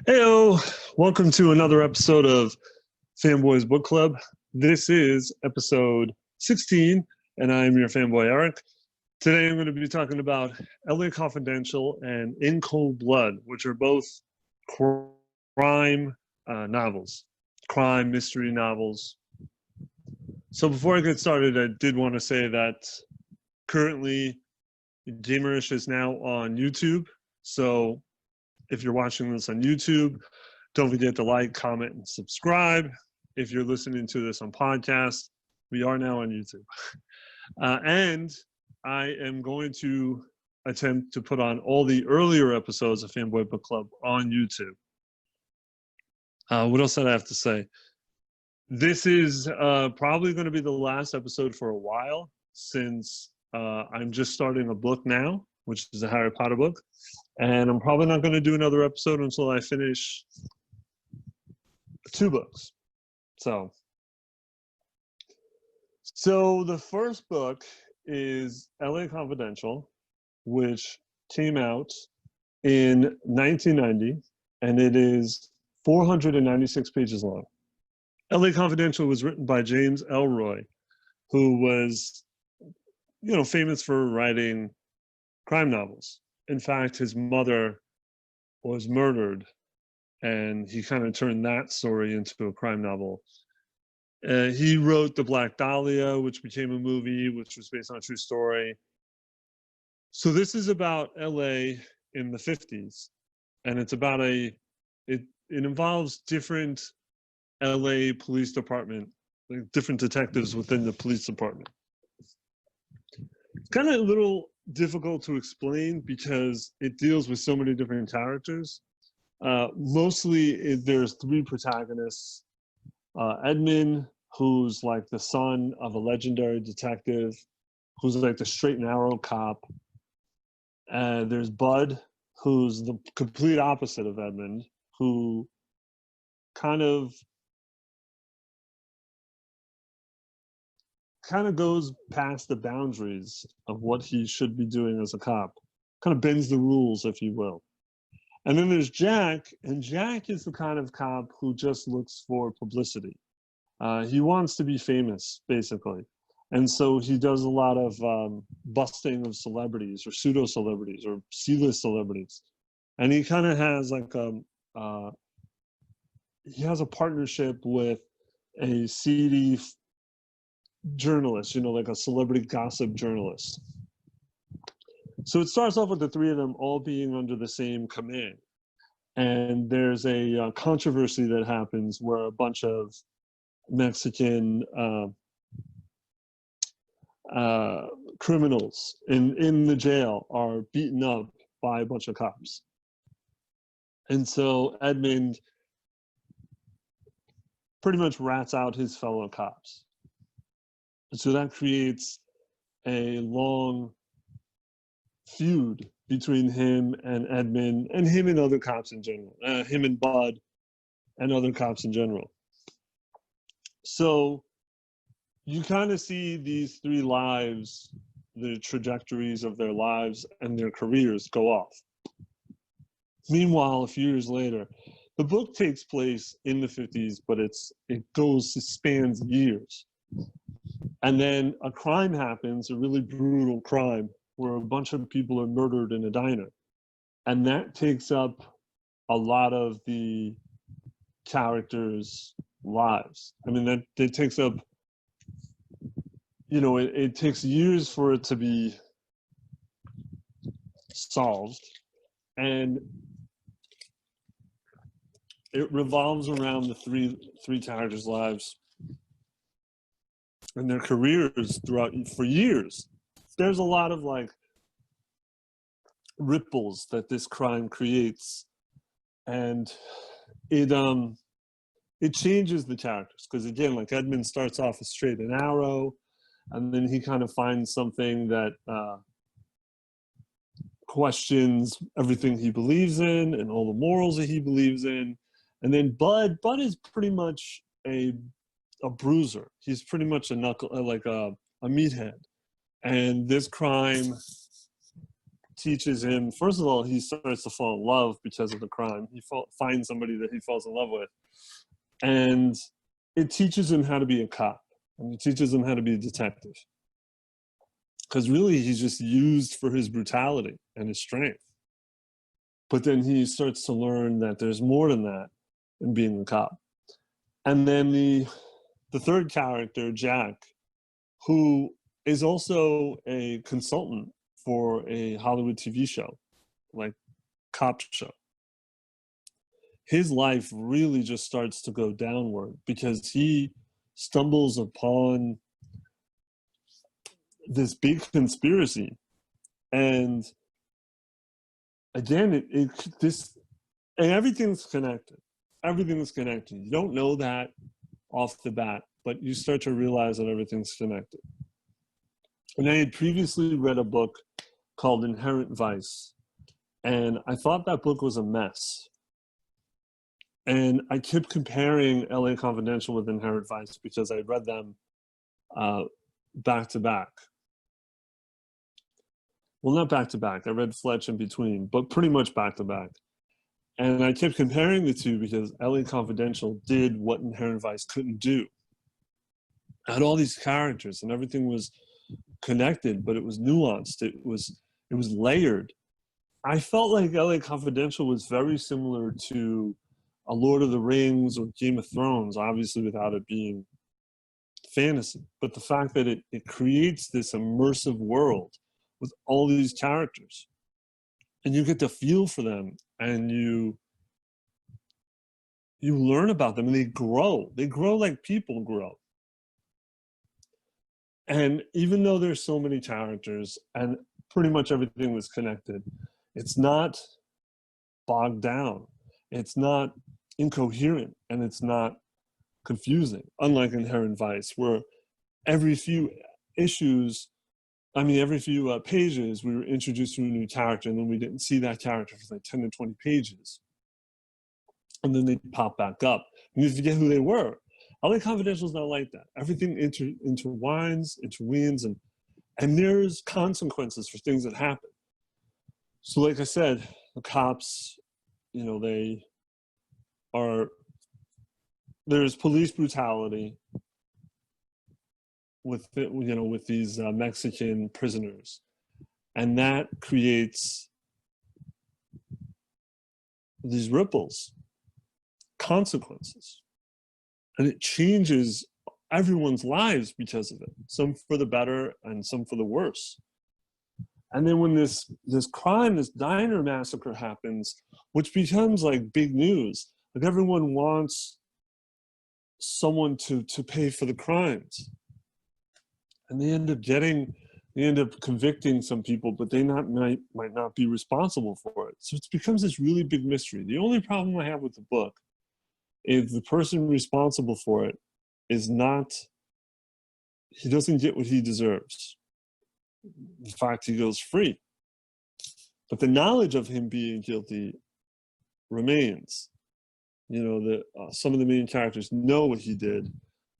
Heyo, welcome to another episode of Fanboy's Book Club. This is episode 16, and I'm your fanboy Eric. Today I'm going to be talking about LA Confidential and In Cold Blood, which are both crime novels, crime mystery novels. So before I get started, I did want to say that currently Gamerish is now on YouTube. So if you're watching this on YouTube, don't forget to like, comment, and subscribe. If you're listening to this on podcast, we are now on YouTube. And I am going to attempt to put on all the earlier episodes of Fanboy Book Club on YouTube. What else did I have to say? This is probably going to be the last episode for a while, since I'm just starting a book now, which is a Harry Potter book. And I'm probably not going to do another episode until I finish 2 books. So the first book is LA Confidential, which came out in 1990, and it is 496 pages long. LA Confidential was written by James Ellroy, who was, famous for writing crime novels. In fact, his mother was murdered, and he kind of turned that story into a crime novel. He wrote The Black Dahlia, which became a movie, which was based on a true story. So this is about LA in the 50s, and it's about it involves different LA police department, like different detectives within the police department. It's kind of a little difficult to explain because it deals with so many different characters. Mostly there's 3 protagonists. Edmund, who's like the son of a legendary detective, who's like the straight and narrow cop. There's Bud, who's the complete opposite of Edmund, who kind of goes past the boundaries of what he should be doing as a cop, kind of bends the rules, if you will. And then there's Jack, and Jack is the kind of cop who just looks for publicity. He wants to be famous, basically. And so he does a lot of busting of celebrities or pseudo-celebrities or C-list celebrities. And he kind of has like he has a partnership with a seedy journalist, like a celebrity gossip journalist. So it starts off with the 3 of them all being under the same command. And there's a controversy that happens where a bunch of Mexican criminals in the jail are beaten up by a bunch of cops. And so Edmund pretty much rats out his fellow cops. So that creates a long feud between him and Edmund, and him and other cops in general, him and Bud and other cops in general. So you kind of see these 3 lives, the trajectories of their lives and their careers go off. Meanwhile, a few years later, the book takes place in the 50s, but it spans years. And then a crime happens, a really brutal crime, where a bunch of people are murdered in a diner. And that takes up a lot of the characters' lives. I mean, that takes up, it takes years for it to be solved. And it revolves around the three characters' lives and their careers for years. There's a lot of like ripples that this crime creates, and it changes the characters, because again, like Edmund starts off as straight and narrow, and then he kind of finds something that questions everything he believes in and all the morals that he believes in. And then Bud is pretty much a bruiser. He's pretty much a meathead. And this crime teaches him, first of all, he starts to fall in love because of the crime. He finds somebody that he falls in love with. And it teaches him how to be a cop. And it teaches him how to be a detective. Because really, he's just used for his brutality and his strength. But then he starts to learn that there's more than that in being a cop. And then the third character, Jack, who is also a consultant for a Hollywood TV show, like cop show. His life really just starts to go downward because he stumbles upon this big conspiracy. And again, and everything's connected. Everything's connected. You don't know that off the bat, but you start to realize that everything's connected. And I had previously read a book called Inherent Vice, and I thought that book was a mess. And I kept comparing LA Confidential with Inherent Vice because I read them back to back. Well, not back to back. I read Fletch in between, but pretty much back to back. And I kept comparing the two because LA Confidential did what Inherent Vice couldn't do. It had all these characters and everything was connected, but it was nuanced. It was layered. I felt like LA Confidential was very similar to a Lord of the Rings or Game of Thrones, obviously without it being fantasy. But the fact that it creates this immersive world with all these characters, and you get to feel for them, and you learn about them, and they grow like people grow. And even though there's so many characters and pretty much everything was connected, it's not bogged down, it's not incoherent, and it's not confusing, unlike Inherent Vice, where every few pages, we were introduced to a new character, and then we didn't see that character for like 10 to 20 pages. And then they pop back up, and you forget who they were. LA Confidential is not like that. Everything intertwines, interweaves, and there's consequences for things that happen. So like I said, the cops, there's police brutality with these Mexican prisoners, and that creates these ripples, consequences, and it changes everyone's lives because of it, some for the better and some for the worse. And then when this diner massacre happens, which becomes like big news, like everyone wants someone to pay for the crimes. And they end up convicting some people, but they might not be responsible for it. So it becomes this really big mystery. The only problem I have with the book is the person responsible for it he doesn't get what he deserves. In fact, he goes free. But the knowledge of him being guilty remains. Some of the main characters know what he did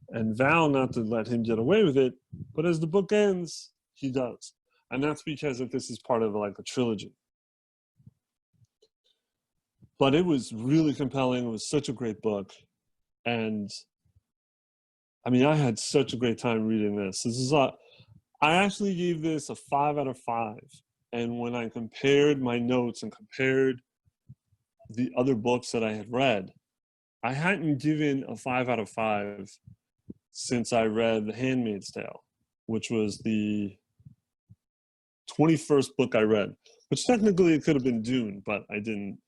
and vow not to let him get away with it, but as the book ends, he does. And that's because this is part of like a trilogy. But it was really compelling. It was such a great book. And I mean, I had such a great time reading this. I actually gave this a 5 out of 5. And when I compared my notes and compared the other books that I had read, I hadn't given a 5 out of 5 since I read The Handmaid's Tale, which was the 21st book I read, which technically it could have been Dune, but I didn't.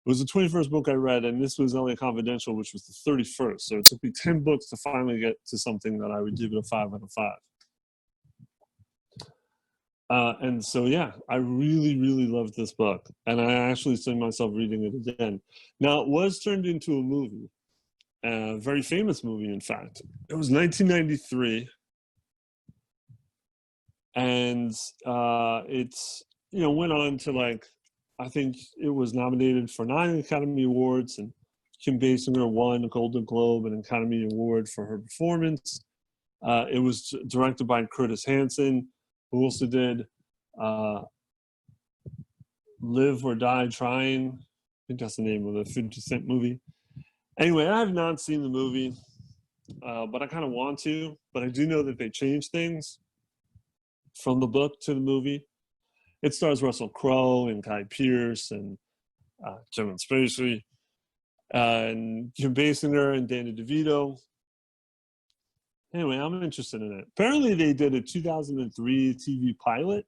It was the 21st book I read, and this was LA Confidential, which was the 31st. So it took me 10 books to finally get to something that I would give it a 5 out of 5. And so, yeah, I really, really loved this book. And I actually see myself reading it again. Now, it was turned into a movie, a very famous movie, in fact. It was 1993. And it's, went on to I think it was nominated for 9 Academy Awards, and Kim Basinger won a Golden Globe and Academy Award for her performance. It was directed by Curtis Hanson, who also did Live or Die Trying. I think that's the name of the 50 Cent movie. Anyway, I have not seen the movie, but I kind of want to. But I do know that they changed things from the book to the movie. It stars Russell Crowe and Guy Pearce and Kevin Spacey and Kim Basinger and Danny DeVito. Anyway, I'm interested in it. Apparently, they did a 2003 TV pilot,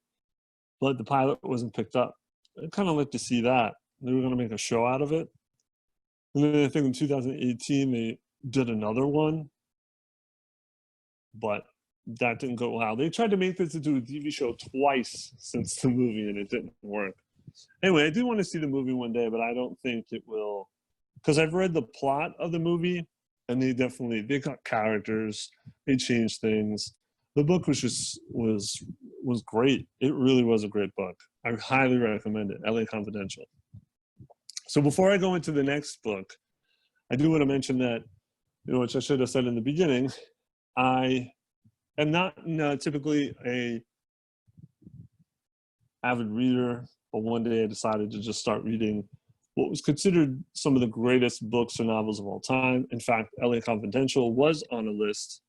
but the pilot wasn't picked up. I'd kind of like to see that. They were going to make a show out of it. And then I think in 2018, they did another one, but that didn't go well. They tried to make this into a TV show twice since the movie, and it didn't work. Anyway, I do want to see the movie one day, but I don't think it will, because I've read the plot of the movie, and they got characters, they changed things. The book was great. It really was a great book. I highly recommend it, LA Confidential. So before I go into the next book, I do want to mention that, which I should have said in the beginning, I am not typically a avid reader, but one day I decided to just start reading what was considered some of the greatest books or novels of all time. In fact, LA Confidential was on a list.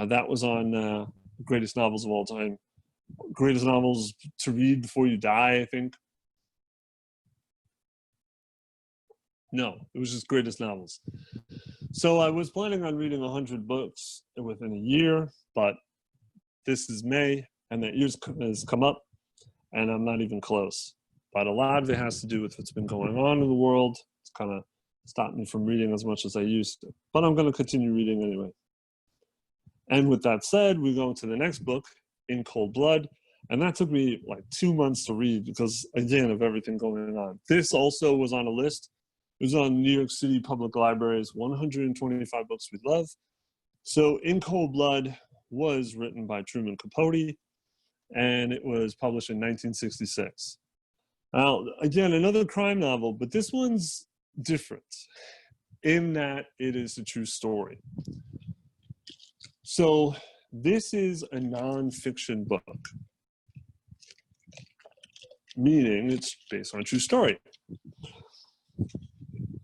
That was on greatest novels of all time. Greatest novels to read before you die, I think. No, it was just greatest novels. So I was planning on reading 100 books within a year, but this is May, and that year has come up, and I'm not even close. But a lot of it has to do with what's been going on in the world. It's kind of stopped me from reading as much as I used to. But I'm going to continue reading anyway. And with that said, we go to the next book, In Cold Blood. And that took me like 2 months to read because, again, of everything going on. This also was on a list. It was on New York City Public Library's 125 Books We Love. So In Cold Blood was written by Truman Capote, and it was published in 1966. Now, again, another crime novel, but this one's different in that it is a true story. So this is a nonfiction book, meaning it's based on a true story.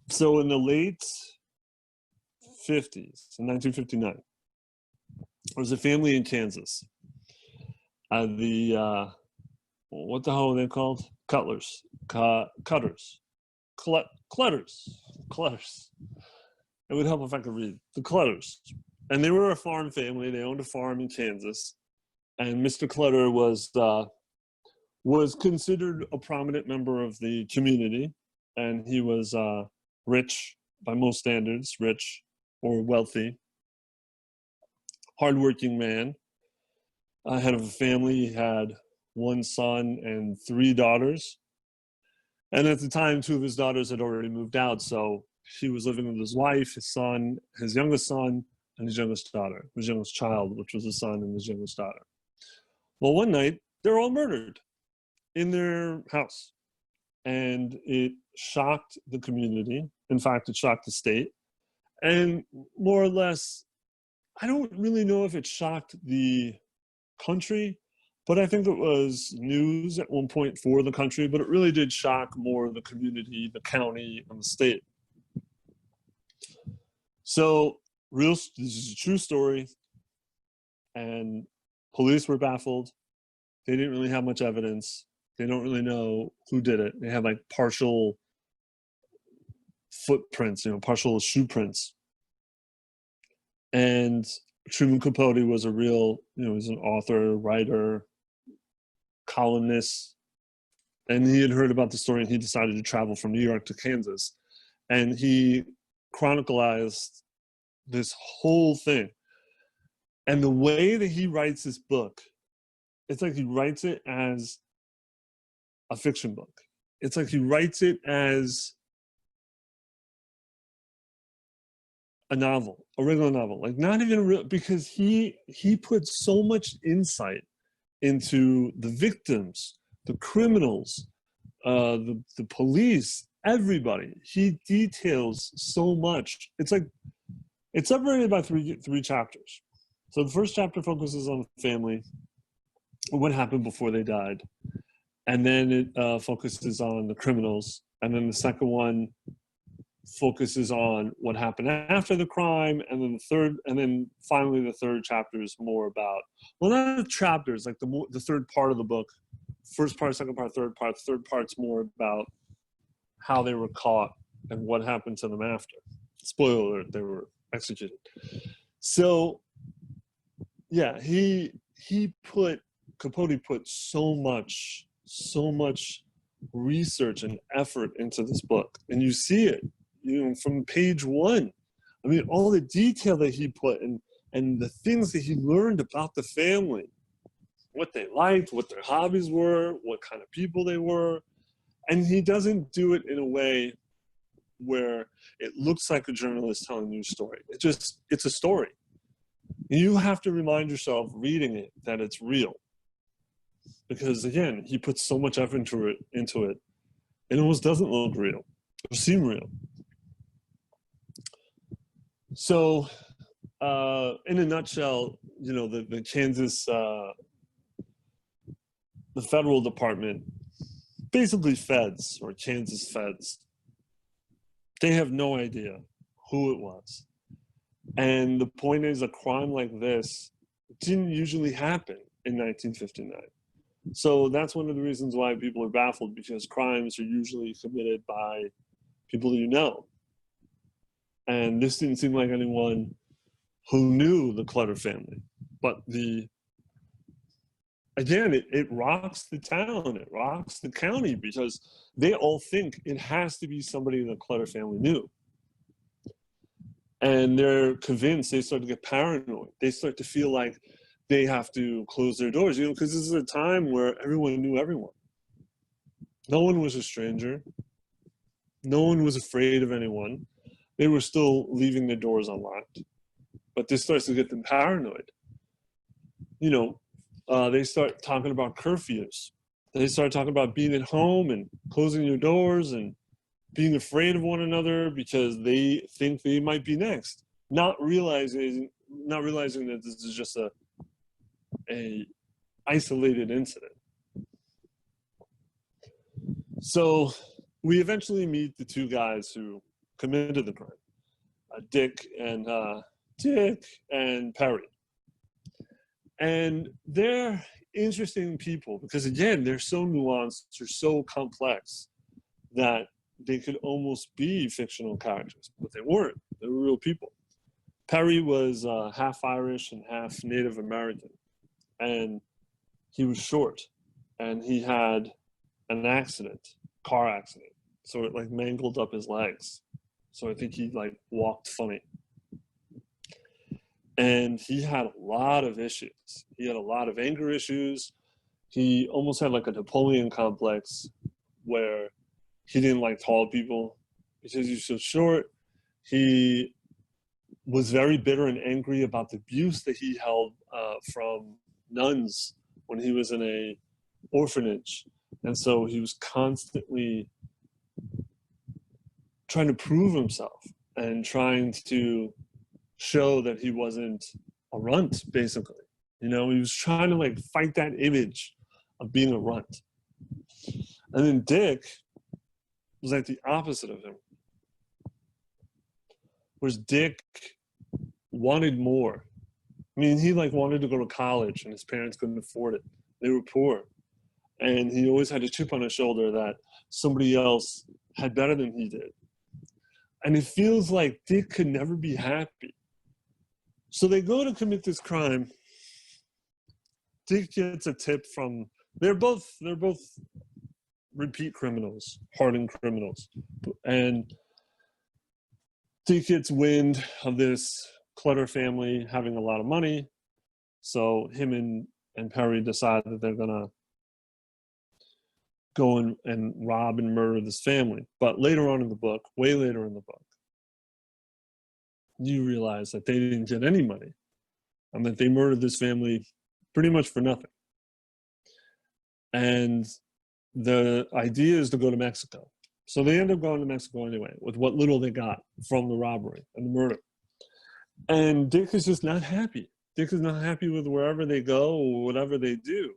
So in the late 50s, in 1959, there was a family in Kansas. What the hell are they called? Cutters. It would help if I could read. The Clutters. And they were a farm family. They owned a farm in Kansas. And Mr. Clutter was considered a prominent member of the community. And he was rich, by most standards, rich or wealthy. Hardworking man. Head of a family. He had one son and 3 daughters. And at the time, 2 of his daughters had already moved out. So he was living with his wife, his son, his youngest son, and his youngest daughter, his youngest child, which was his son and his youngest daughter. Well, one night, they're all murdered in their house. And it shocked the community. In fact, it shocked the state. And more or less, I don't really know if it shocked the country, but I think it was news at one point for the country, but it really did shock more the community, the county, and the state. So this is a true story, and police were baffled. They didn't really have much evidence. They don't really know who did it. They have like partial footprints, partial shoe prints. And Truman Capote was a real, he's an author, writer, columnist, and he had heard about the story and he decided to travel from New York to Kansas. And he chronicalized this whole thing. And the way that he writes this book, it's like he writes it as a fiction book. It's like he writes it as a novel, a regular novel, like not even real, because he puts so much insight into the victims, the criminals, the police, everybody. He details so much. It's like it's separated by three chapters. So the first chapter focuses on the family, what happened before they died, and then it focuses on the criminals, and then the second one focuses on what happened after the crime, and then finally the third chapter is more about, well, not the chapters, like the third part of the book, first part, second part, third part. The third part's more about how they were caught and what happened to them after. Spoiler alert, they were executed. So yeah, Capote put so much research and effort into this book, and you see it, from page one. I mean, all the detail that he put and the things that he learned about the family, what they liked, what their hobbies were, what kind of people they were. And he doesn't do it in a way where it looks like a journalist telling you a story. It's a story. You have to remind yourself reading it that it's real. Because again, he puts so much effort into it, it almost doesn't look real or seem real. So, in a nutshell, the Kansas, the federal department, basically feds or Kansas feds, they have no idea who it was. And the point is, a crime like this didn't usually happen in 1959. So that's one of the reasons why people are baffled, because crimes are usually committed by people you know. And this didn't seem like anyone who knew the Clutter family. But again, it rocks the town, it rocks the county, because they all think it has to be somebody the Clutter family knew. And they're convinced, they start to get paranoid. They start to feel like they have to close their doors, because this is a time where everyone knew everyone. No one was a stranger. No one was afraid of anyone. They were still leaving their doors unlocked. But this starts to get them paranoid. They start talking about curfews. They start talking about being at home and closing your doors and being afraid of one another because they think they might be next, not realizing that this is just a isolated incident. So we eventually meet the two guys who committed the crime, Dick and Perry. And they're interesting people because, again, they're so nuanced, they're so complex that they could almost be fictional characters, but they weren't. They were real people. Perry was half Irish and half Native American, and he was short, and he had an car accident, so it mangled up his legs. So I think he walked funny. And he had a lot of issues. He had a lot of anger issues. He almost had a Napoleon complex where he didn't like tall people because he was so short. He was very bitter and angry about the abuse that he held from nuns when he was in a orphanage. And so he was constantly trying to prove himself and trying to show that he wasn't a runt, basically. He was trying to fight that image of being a runt. And then Dick was the opposite of him. Whereas Dick wanted more. I mean, he wanted to go to college and his parents couldn't afford it. They were poor. And he always had a chip on his shoulder that somebody else had better than he did. And it feels like Dick could never be happy. So they go to commit this crime. Dick gets a tip from, they're both repeat criminals, hardened criminals. And Dick gets wind of this Clutter family having a lot of money. So him and Perry decide that they're gonna go and rob and murder this family. But later on in the book, way later in the book, you realize that they didn't get any money and that they murdered this family pretty much for nothing. And the idea is to go to Mexico. So they end up going to Mexico anyway with what little they got from the robbery and the murder. And Dick is just not happy. Dick is not happy with wherever they go or whatever they do.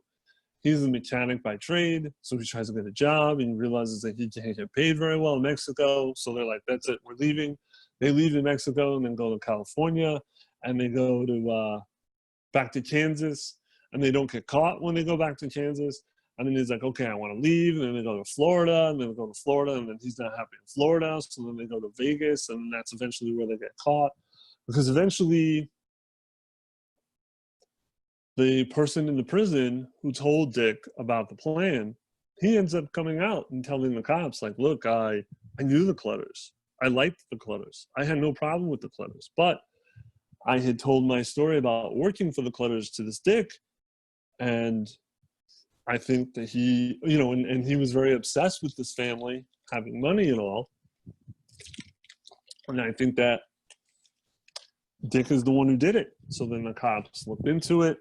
He's a mechanic by trade, so he tries to get a job and he realizes that he can't get paid very well in Mexico. So they're like, that's it, we're leaving. They leave in Mexico and then go to California, and they go to back to Kansas, and they don't get caught when they go back to Kansas. And then he's like, okay, I want to leave. And then they go to Florida, and then they go to Florida, and then he's not happy in Florida. So then they go to Vegas, and that's eventually where they get caught. Because eventually the person in the prison who told Dick about the plan, he ends up coming out and telling the cops, like, look, I knew the Clutters. I liked the Clutters. I had no problem with the Clutters. But I had told my story about working for the Clutters to this Dick, and I think that he, you know, and he was very obsessed with this family having money and all. And I think that Dick is the one who did it. So then the cops looked into it,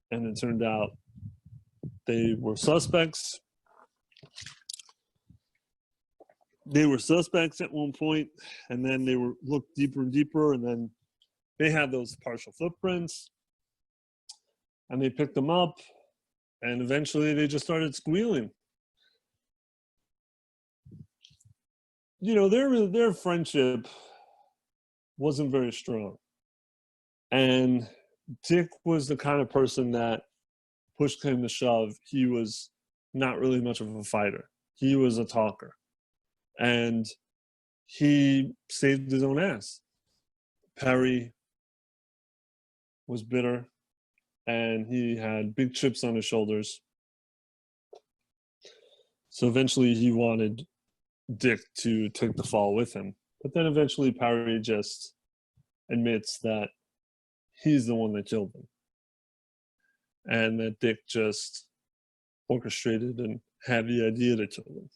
and it turned out they were suspects. They were suspects at one point, and then they were looked deeper and deeper, and then they had those partial footprints, and they picked them up, and eventually they just started squealing. You know, their friendship wasn't very strong. And Dick was the kind of person that, push came to shove, he was not really much of a fighter. He was a talker. And he saved his own ass. Perry was bitter, and he had big chips on his shoulders. So eventually he wanted Dick to take the fall with him. But then eventually Perry just admits that he's the one that killed him, and that Dick just orchestrated and had the idea to kill him.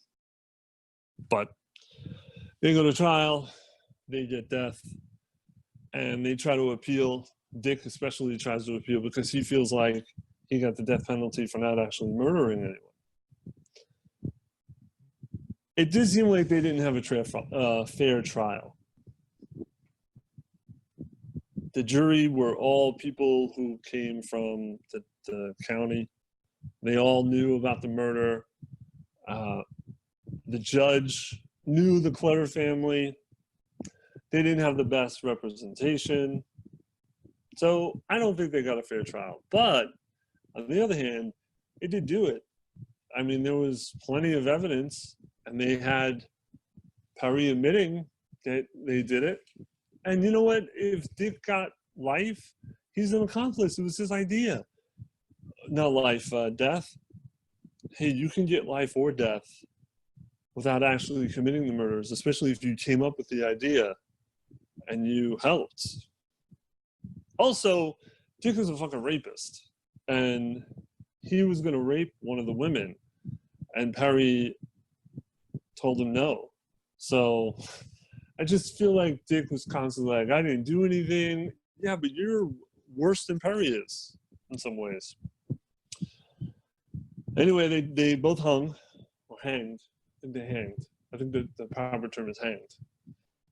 But they go to trial, they get death, and they try to appeal. Dick especially tries to appeal because he feels like he got the death penalty for not actually murdering anyone. It did seem like they didn't have a fair trial. The jury were all people who came from the county. They all knew about the murder. The judge knew the Clutter family. They didn't have the best representation. So I don't think they got a fair trial. But on the other hand, it did do it. I mean, there was plenty of evidence, and they had Perry admitting that they did it. And you know what? If Dick got life, he's an accomplice. It was his idea. Not life, death. Hey, you can get life or death without actually committing the murders, especially if you came up with the idea and you helped. Also, Dick was a fucking rapist, and he was going to rape one of the women, and Perry told him no. So I just feel like Dick was constantly like, I didn't do anything. Yeah, but you're worse than Perry is in some ways. Anyway, they both hung or hanged. I think they hanged. I think the proper term is hanged.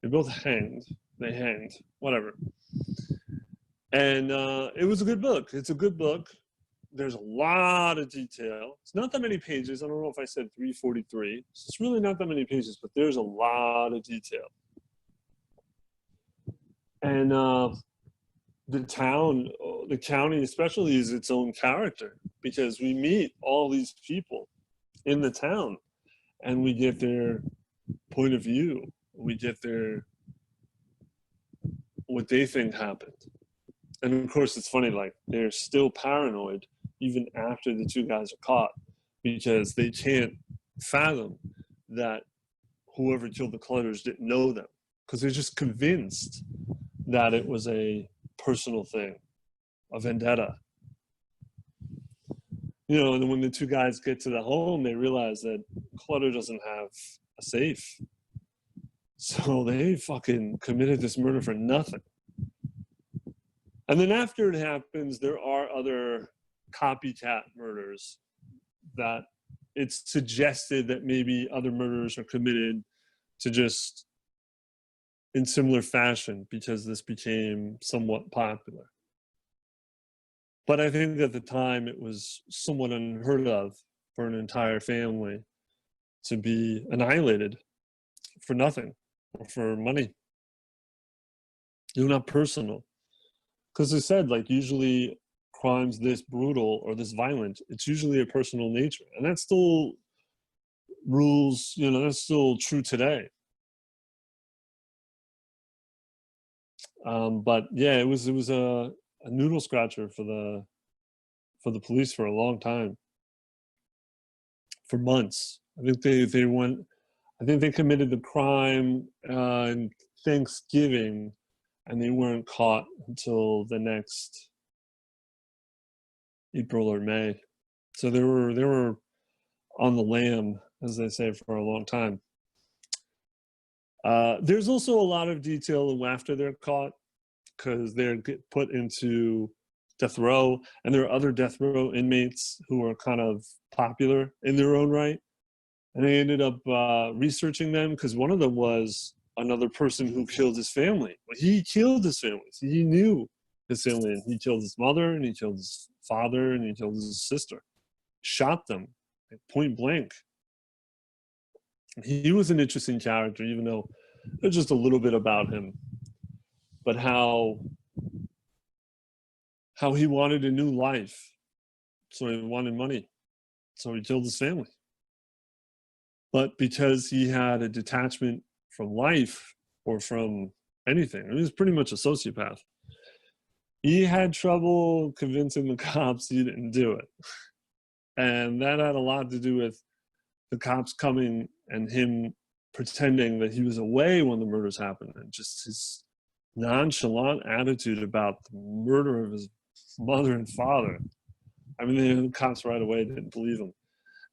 They both hanged. They hanged. Whatever. And it was a good book. It's a good book. There's a lot of detail. It's not that many pages. I don't know if I said 343. It's really not that many pages, but there's a lot of detail. And the county especially is its own character, because we meet all these people in the town and we get their point of view. We get what they think happened. And of course, it's funny, like, they're still paranoid even after the two guys are caught, because they can't fathom that whoever killed the Clutters didn't know them, because they're just convinced that it was a personal thing, a vendetta. You know, and when the two guys get to the home, they realize that Clutter doesn't have a safe. So they fucking committed this murder for nothing. And then after it happens, there are other copycat murders that it's suggested that maybe other murders are committed to just in similar fashion, because this became somewhat popular. But I think at the time it was somewhat unheard of for an entire family to be annihilated for nothing or for money. You're not personal. Because I said, like, usually crimes this brutal or this violent, it's usually a personal nature. And that still rules, you know, that's still true today. But yeah, it was a noodle scratcher for the police for a long time, for months. I think they went. I think they committed the crime on Thanksgiving, and they weren't caught until the next April or May. So they were on the lam, as they say, for a long time. There's also a lot of detail after they're caught, because they're put into death row, and there are other death row inmates who are kind of popular in their own right. And they ended up researching them, because one of them was another person who killed his family. Well, he killed his family. So he knew his family, and he killed his mother, and he killed his father, and he killed his sister. Shot them at point blank. He was an interesting character, even though there's just a little bit about him. But how he wanted a new life. So he wanted money. So he killed his family. But because he had a detachment from life or from anything, he was pretty much a sociopath. He had trouble convincing the cops he didn't do it. And that had a lot to do with the cops coming and him pretending that he was away when the murders happened, and just his nonchalant attitude about the murder of his mother and father. I mean, the cops right away didn't believe him.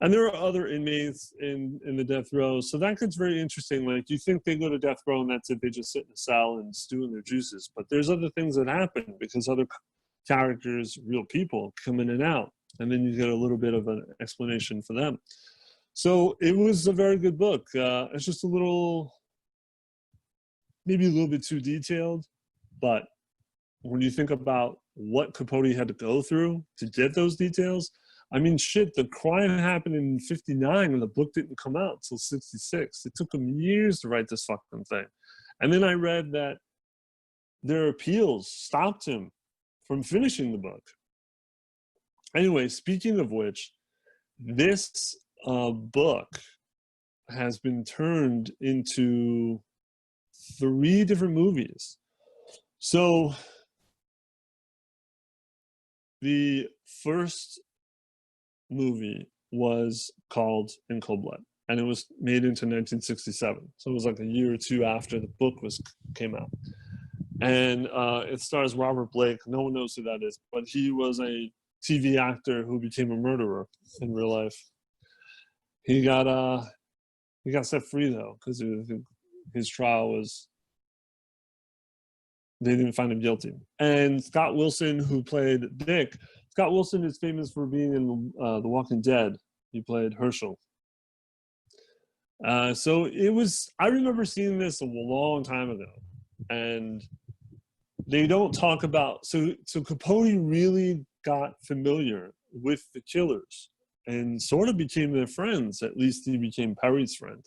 And there are other inmates in the death row. So that gets very interesting. Like, you think they go to death row and that's it, they just sit in a cell and stew in their juices. But there's other things that happen, because other characters, real people, come in and out. And then you get a little bit of an explanation for them. So it was a very good book. It's just maybe a little bit too detailed. But when you think about what Capote had to go through to get those details, I mean, shit, the crime happened in 59 and the book didn't come out until 66. It took him years to write this fucking thing. And then I read that their appeals stopped him from finishing the book. Anyway, speaking of which, this book has been turned into 3 different movies. So the first movie was called In Cold Blood, and it was made into 1967. So it was like a year or 2 after the book came out. And it stars Robert Blake. No one knows who that is, but he was a TV actor who became a murderer in real life. He got set free though, because his trial was, they didn't find him guilty. And Scott Wilson, who played Dick, Scott Wilson is famous for being in The Walking Dead. He played Herschel. So I remember seeing this a long time ago, and they don't talk about, so Capote really got familiar with the killers and sort of became their friends. At least he became Perry's friend.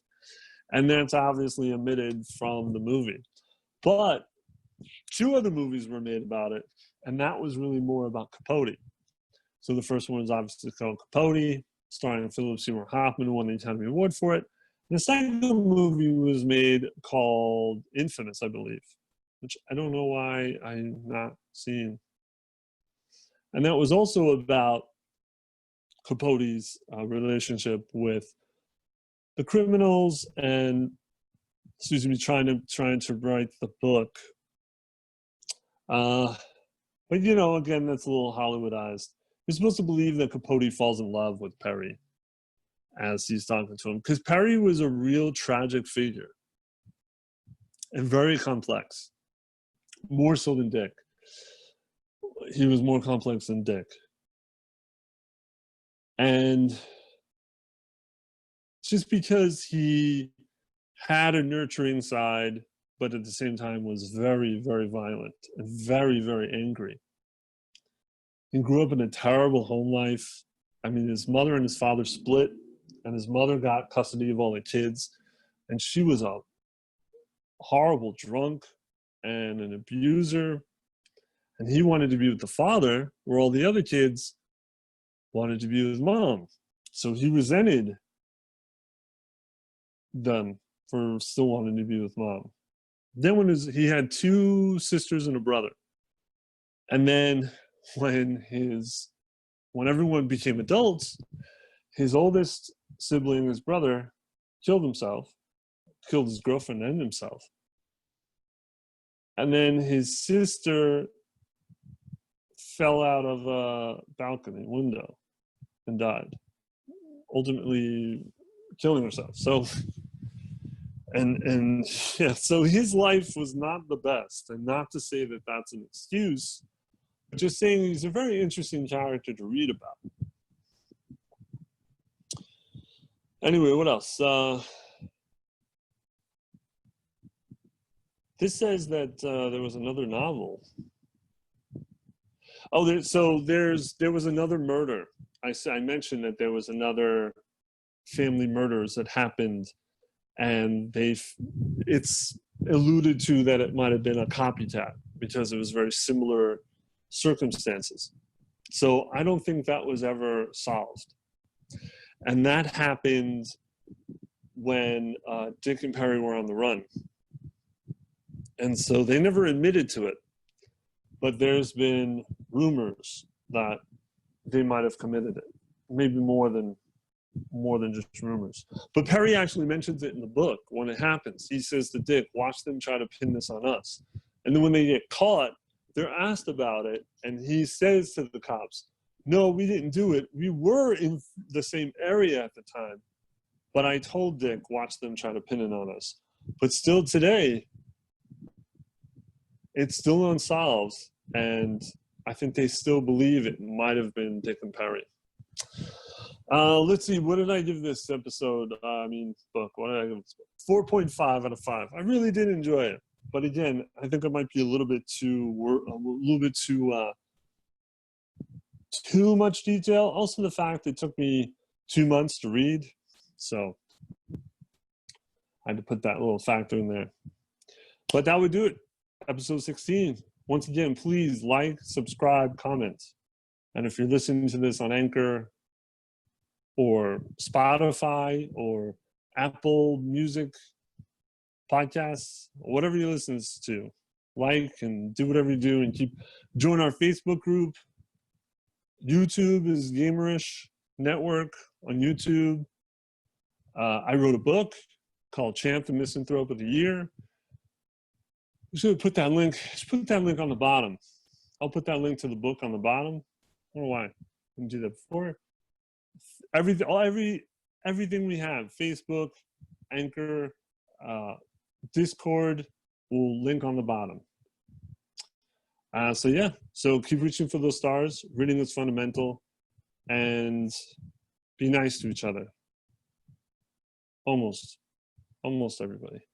And that's obviously omitted from the movie. But 2 other movies were made about it, and that was really more about Capote. So the first one was obviously called Capote, starring Philip Seymour Hoffman, who won the Academy Award for it. And the second movie was made called Infamous, I believe, which I don't know why I'm not seeing. And that was also about Capote's relationship with the criminals and, trying to write the book. But you know, again, that's a little Hollywoodized. You're supposed to believe that Capote falls in love with Perry as he's talking to him, because Perry was a real tragic figure and very complex, more so than Dick. He was more complex than Dick. And just because he had a nurturing side, but at the same time was very, very violent and very, very angry. He grew up in a terrible home life. I mean, his mother and his father split, and his mother got custody of all the kids, and she was a horrible drunk and an abuser. And he wanted to be with the father, where all the other kids wanted to be with mom. So he resented them for still wanting to be with mom. Then he had 2 sisters and a brother. And then when everyone became adults, his oldest sibling, his brother, killed his girlfriend and himself. And then his sister fell out of a balcony window and died, ultimately killing herself. So, and yeah, so his life was not the best, and not to say that that's an excuse, but just saying he's a very interesting character to read about. Anyway, what else? This says that there was another novel. Oh, there was another murder. I mentioned that there was another family murders that happened, and it's alluded to that it might have been a copycat because it was very similar circumstances. So I don't think that was ever solved. And that happened when Dick and Perry were on the run. And so they never admitted to it, but there's been rumors that they might have committed it, maybe more than just rumors. But Perry actually mentions it in the book when it happens. He says to Dick, watch them try to pin this on us. And then when they get caught, they're asked about it, and he says to the cops, no, we didn't do it. We were in the same area at the time, but I told Dick, watch them try to pin it on us. But still today, it's still unsolved, and I think they still believe it might have been Dick and Perry. Let's see, what did I give this episode? Book. What did I give this book? 4.5 out of 5. I really did enjoy it, but again, I think it might be a little bit too much detail. Also, the fact it took me 2 months to read, so I had to put that little factor in there. But that would do it. Episode 16. Once again, please like, subscribe, comment. And if you're listening to this on Anchor or Spotify or Apple Music podcasts, whatever you listen to, like and do whatever you do, and join our Facebook group. YouTube is Gamerish Network on YouTube. I wrote a book called Champ the Misanthrope of the Year. I'm just gonna put that link on the bottom. I'll put that link to the book on the bottom. I don't know why I didn't do that before. Everything we have, Facebook, Anchor, Discord, will link on the bottom. So keep reaching for those stars. Reading is fundamental, and be nice to each other. Almost everybody.